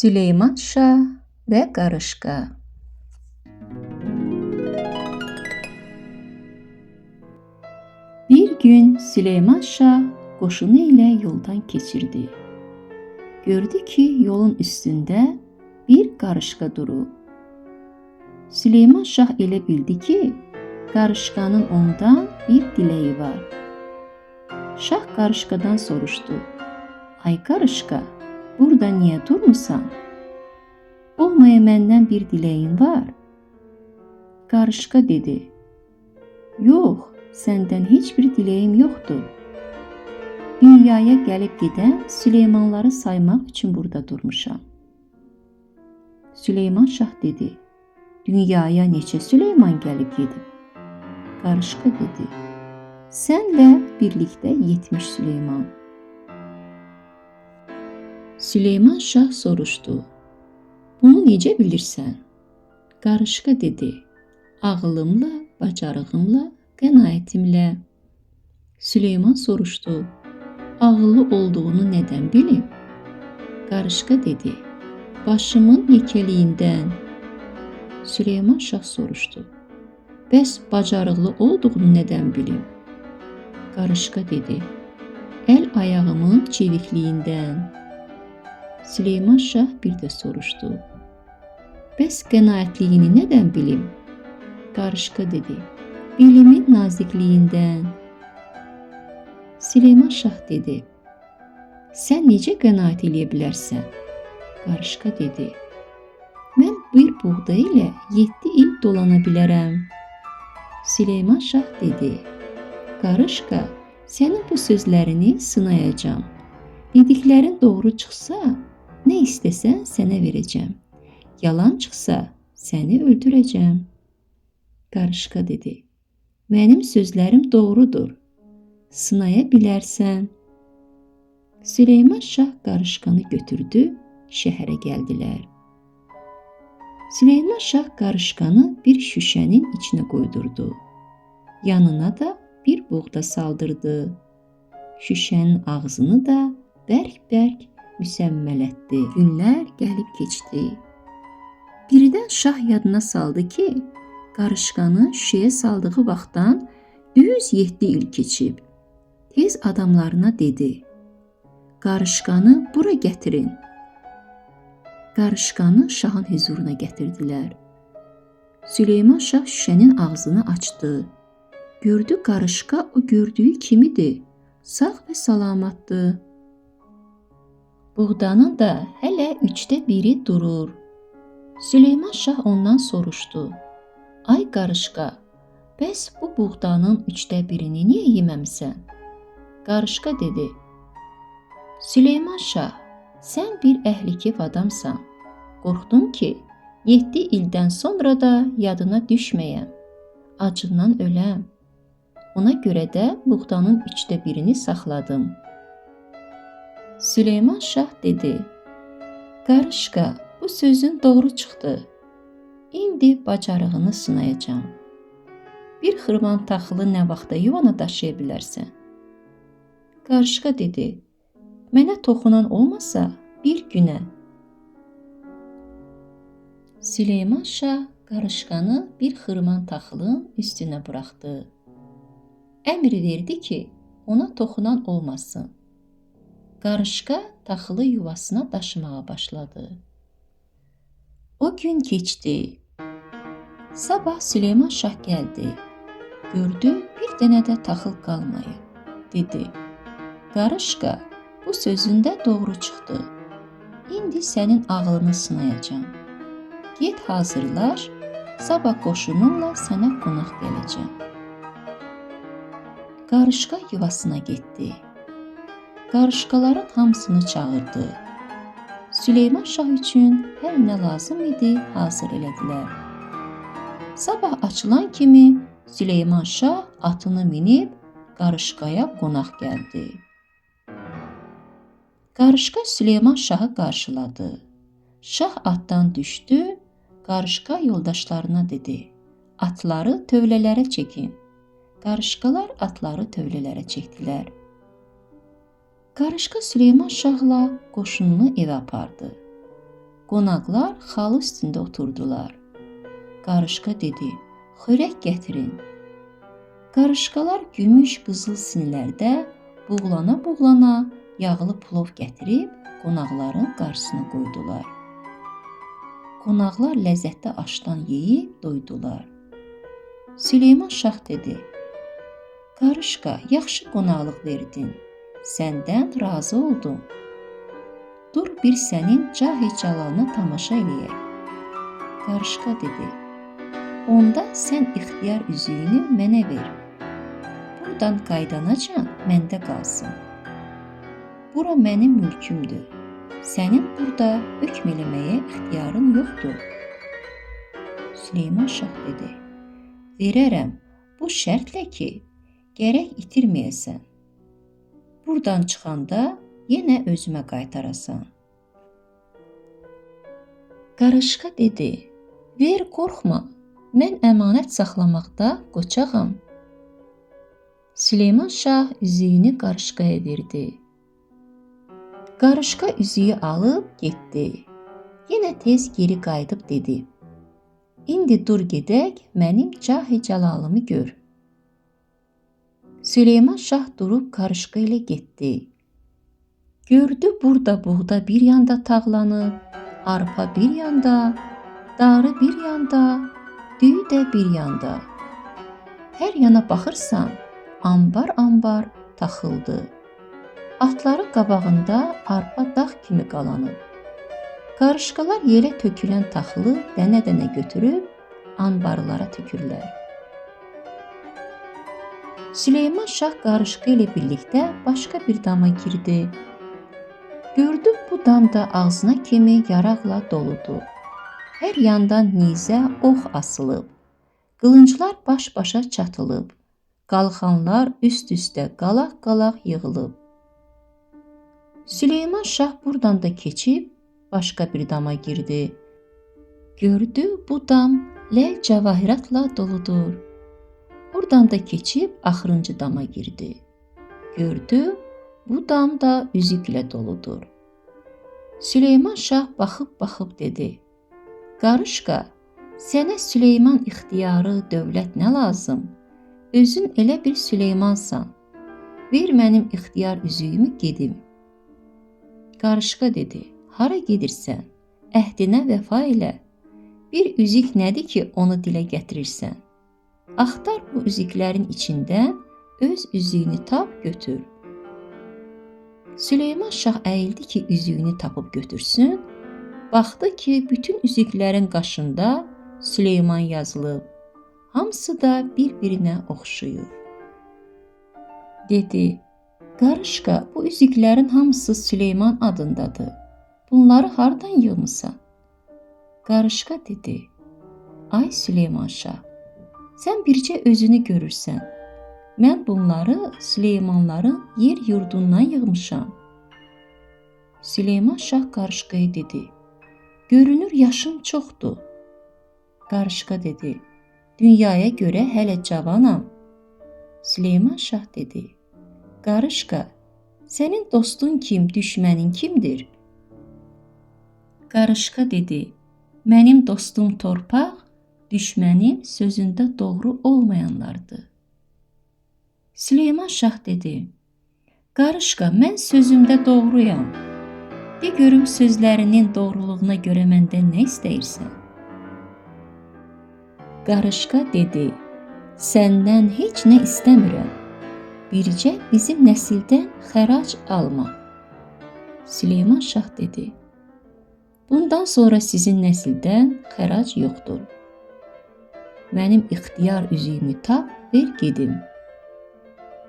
Süleyman Şah ve Qarışqa. Bir gün Süleyman Şah qoşunu ilə yoldan keçirdi. Gördü ki, yolun üstündə bir qarışqa durub. Süleyman Şah elə bildi ki, qarışqanın ondan bir diləyi var. Şah qarışqadan soruşdu: "Ay qarışqa, burada niyə durmusan? Olmaya məndən bir diləyin var?" Qarışqa dedi: "Yox, səndən heç bir diləyim yoxdur. Dünyaya gəlib gedən Süleymanları saymaq üçün burada durmuşam." Süleyman Şah dedi: "Dünyaya neçə Süleyman gəlib gedib?" Qarışqa dedi: "Sənlə birlikdə 70 Süleyman." Süleyman Şah soruşdu: "Bunu necə bilirsən?" Qarışqa dedi: "Ağlımla, bacarığımla, qənaətimlə." Süleyman soruşdu: "Ağıllı olduğunu nədən bilim?" Qarışqa dedi: "Başımın yekəliyindən." Süleyman Şah soruşdu: "Bəs bacarıqlı olduğunu nədən bilim?" Qarışqa dedi: "Əl-ayağımın çevikliyindən." Süleyman Şah bir də soruşdu: "Bəs qənaətliyini nədən bilim?" Qarışqa dedi: "Bilimin nazikliyindən." Süleyman Şah dedi: "Sən necə qənaət eləyə bilərsən?" Qarışqa dedi: "Mən bir buğda ilə 7 il dolana bilərəm." Süleyman Şah dedi: "Qarışqa, sənin bu sözlərini sınayacağam. Dediklərin doğru çıxsa, nə istəsən sənə verəcəm. Yalan çıxsa, səni öldürəcəm." Qarışqa dedi: "Mənim sözlərim doğrudur. Sınaya bilərsən." Süleyman Şah qarışqanı götürdü, şəhərə gəldilər. Süleyman Şah qarışqanı bir şüşənin içinə qoydurdu. Yanına da bir buğda saldırdı. Şüşənin ağzını da bərk-bərk müsəmmələtdi. Günlər gəlib keçdi. Birdən şah yadına saldı ki, qarışqanı şüşəyə saldığı vaxtdan düz 7 il keçib. Tez adamlarına dedi: "Qarışqanı bura gətirin." Qarışqanı şahın hüzuruna gətirdilər. Süleyman Şah şüşənin ağzını açdı. Gördü qarışqa o gördüyü kimidir, sağ və salamatdır. Buğdanın da hələ 1/3 durur. Süleyman Şah ondan soruşdu: "Ay qarışqa, bəs bu buğdanın 1/3-ni niyə yeməmsən?" Qarışqa dedi: "Süleyman Şah, sən bir əhlikef adamsan. Qorxdum ki, 7 ildən sonra da yadına düşməyəm. Acından öləm. Ona görə də buğdanın 1/3-ni saxladım." Süleyman Şah dedi: "Qarışqa, bu sözün doğru çıxdı. İndi bacarığını sınayacağam. Bir xırman taxılı nə vaxta yuvana daşıya bilərsən?" Qarışqa dedi: "Mənə toxunan olmasa bir günə." Süleyman Şah qarışqanı bir xırman taxılın üstünə buraxdı. Əmr verdi ki, ona toxunan olmasın. Qarışqa taxılı yuvasına daşımağa başladı. O gün keçdi. Sabah Süleyman Şah gəldi. Gördü, bir dənə də taxıl qalmayıb. Dedi: "Qarışqa, bu sözündə doğru çıxdı. İndi sənin ağlını sınayacağam. Get hazırlaş, sabah qoşunumla sənə qonaq gələcəm." Qarışqa yuvasına getdi. Qarışqaların hamısını çağırdı. Süleyman Şah üçün hər nə lazım idi hazır elədilər. Sabah açılan kimi Süleyman Şah atını minib qarışqaya qonaq gəldi. Qarışqa Süleyman Şahı qarşıladı. Şah atdan düşdü, qarışqa yoldaşlarına dedi: "Atları tövlələrə çəkin." Qarışqalar atları tövlələrə çəkdilər. Qarışqa Süleyman Şahla qoşununu evə apardı. Qonaqlar xalı üstündə oturdular. Qarışqa dedi, xörək gətirin. Qarışqalar gümüş qızıl sinlərdə buğlana-buğlana yağlı plov gətirib qonaqların qarşısına qoydular. Qonaqlar ləzzətli aşdan yeyib doydular. Süleyman Şah dedi, Qarışqa, yaxşı qonaqlıq verdin, səndən razı oldum. Dur bir sənin cahı-calalına tamaşa eləyək. Qarışqa dedi, onda sən ixtiyar üzüyünü mənə ver. Buradan qaydanacan məndə qalsın. Bura mənim mülkümdür. Sənin burada hökm eləməyə ixtiyarın yoxdur. Süleyman Şah dedi, verərəm bu şərtlə ki, gərək itirməyəsən. Buradan çıxanda yenə özümə qaytarasan. Qarışqa dedi, ver qorxma, mən əmanət saxlamaqda qoçağam. Süleyman Şah üzüyünü Qarışqaya verdi. Qarışqa üzüyü alıb getdi. Yenə tez geri qayıdıb dedi, İndi dur gedək, mənim cahı-calalımı gör. Süleyman Şah durub Qarışqa ilə getdi. Gördü burada buğda bir yanda tağlanıb, arpa bir yanda, darı bir yanda, düyü də bir yanda. Hər yana baxırsan, ambar-ambar taxıldı. Atların qabağında arpa dağ kimi qalanıb. Qarışqalar yerə tökülən taxılı dənə-dənə götürüb anbarlara tökürlər. Süleyman Şah Qarışqa ilə birlikdə başqa bir dama girdi. Gördü bu dam da ağzına kimi yaraqla doludur. Hər yandan nizə, ox asılıb. Qılınclar baş-başa çatılıb. Qalxanlar üst-üstə qalaq-qalaq yığılıb. Süleyman Şah buradan da keçib başqa bir dama girdi. Gördü bu dam ləl-cəvahiratla doludur. Oradan da keçib axırıncı dama girdi. Gördü bu dam da üzüklə doludur. Süleyman Şah baxıb-baxıb dedi, Qarışqa, sənə Süleyman ixtiyarı, dövlət nə lazım? Özün elə bir Süleymansan. Ver mənim ixtiyar üzüyümü gedim. Qarışqa dedi, hara gedirsən? Əhdinə vəfa elə. Bir üzük nədir ki, onu dilə gətirirsən? Axtar bu üzüklərin içindən öz üzüyünü tap götür. Süleyman Şah əyildi ki, üzüyünü tapıb götürsün. Baxdı ki, bütün üzüklərin qaşında Süleyman yazılıb. Hamısı da bir-birinə oxşuyur. Dedi, Qarışqa, bu üzüklərin hamısı Süleyman adındadır. Bunları hardan yığmısan? Qarışqa dedi, ay Süleyman Şah, sən bircə özünü görürsən. Mən bunları Süleymanların yer yurdundan yığmışam. Süleyman Şah Qarışqaya dedi, görünür yaşın çoxdur. Qarışqa dedi, dünyaya görə hələ cavanam. Süleyman Şah dedi, Qarışqa, sənin dostun kim, düşmənin kimdir? Qarışqa dedi, mənim dostum torpaq, düşmənim sözündə doğru olmayanlardır. Süleyman Şah dedi, Qarışqa, mən sözümdə doğruyam. De görüm sözlərinin doğruluğuna görə məndən nə istəyirsən? Qarışqa dedi, səndən heç nə istəmirəm. Bircə bizim nəsildən xərac alma. Süleyman Şah dedi, bundan sonra sizin nəsildən xərac yoxdur. Mənim ixtiyar üzüyümü tap, ver gedim.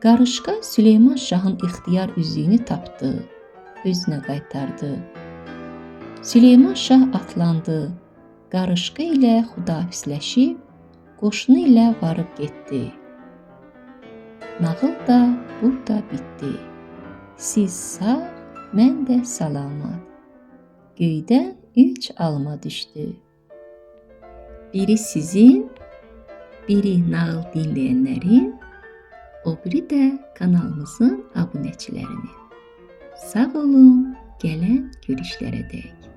Qarışqa Süleyman Şahın ixtiyar üzüyünü tapdı, özünə qaytardı. Süleyman Şah atlandı, Qarışqa ilə xudafisləşib, qoşunu ilə varıb getdi. Nağıl da burada bitdi. Siz sağ, mən də salamat. Göydən 3 alma düşdü. Biri sizin, biri nağıl dinləyənlərin, o biri də kanalımızın abunəçilərinin. Sağ olun, gələn görüşlərə dək.